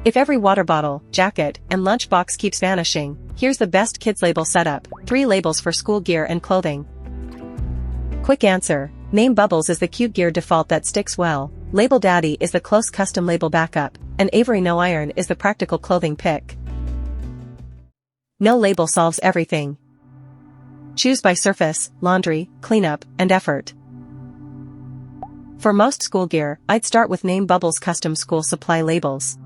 If every water bottle, jacket, and lunchbox keeps vanishing, here's the best kids label setup: 3 labels for school gear and clothing. Quick answer: Name Bubbles is the cute gear default that sticks well, Label Daddy is the close custom label backup, and Avery No-Iron is the practical clothing pick. No label solves everything. Choose by surface, laundry, cleanup, and effort. For most school gear, I'd start with Name Bubbles custom school supply labels.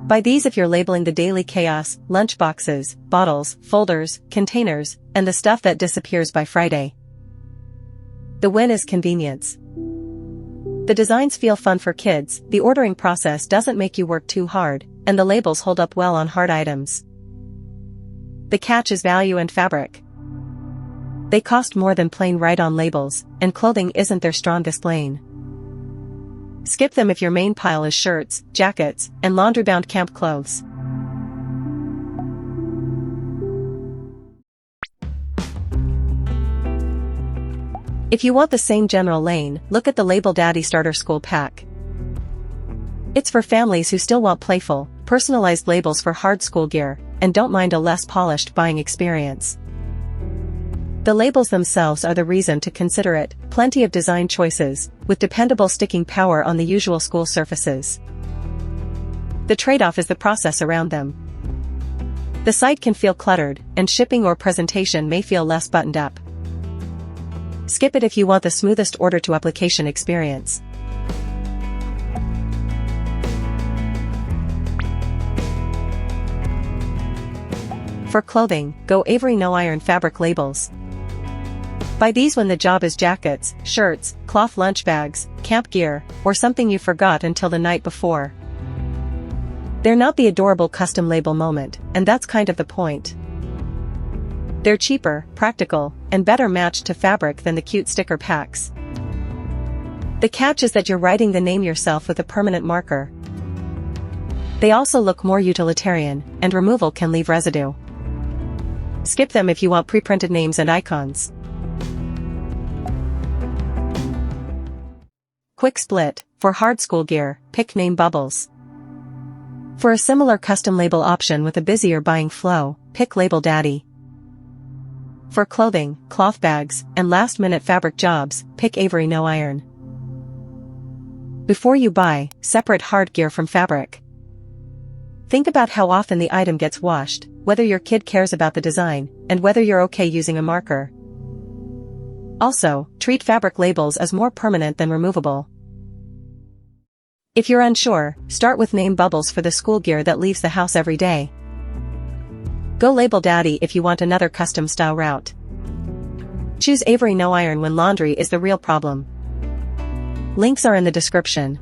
Buy these if you're labeling the daily chaos, lunchboxes, bottles, folders, containers, and the stuff that disappears by Friday. The win is convenience. The designs feel fun for kids, the ordering process doesn't make you work too hard, and the labels hold up well on hard items. The catch is value and fabric. They cost more than plain write-on labels, and clothing isn't their strongest lane. Skip them if your main pile is shirts, jackets, and laundry-bound camp clothes. If you want the same general lane, look at the Label Daddy Starter School Pack. It's for families who still want playful, personalized labels for hard school gear, and don't mind a less polished buying experience. The labels themselves are the reason to consider it, plenty of design choices, with dependable sticking power on the usual school surfaces. The trade-off is the process around them. The site can feel cluttered, and shipping or presentation may feel less buttoned up. Skip it if you want the smoothest order-to-application experience. For clothing, go Avery No-Iron Fabric Labels. Buy these when the job is jackets, shirts, cloth lunch bags, camp gear, or something you forgot until the night before. They're not the adorable custom label moment, and that's kind of the point. They're cheaper, practical, and better matched to fabric than the cute sticker packs. The catch is that you're writing the name yourself with a permanent marker. They also look more utilitarian, and removal can leave residue. Skip them if you want pre-printed names and icons. Quick split: for hard school gear, pick Name Bubbles. For a similar custom label option with a busier buying flow, pick Label Daddy. For clothing, cloth bags, and last-minute fabric jobs, pick Avery No-Iron. Before you buy, separate hard gear from fabric. Think about how often the item gets washed, whether your kid cares about the design, and whether you're okay using a marker. Also, treat fabric labels as more permanent than removable. If you're unsure, start with Name Bubbles for the school gear that leaves the house every day. Go Label Daddy if you want another custom style route. Choose Avery No-Iron when laundry is the real problem. Links are in the description.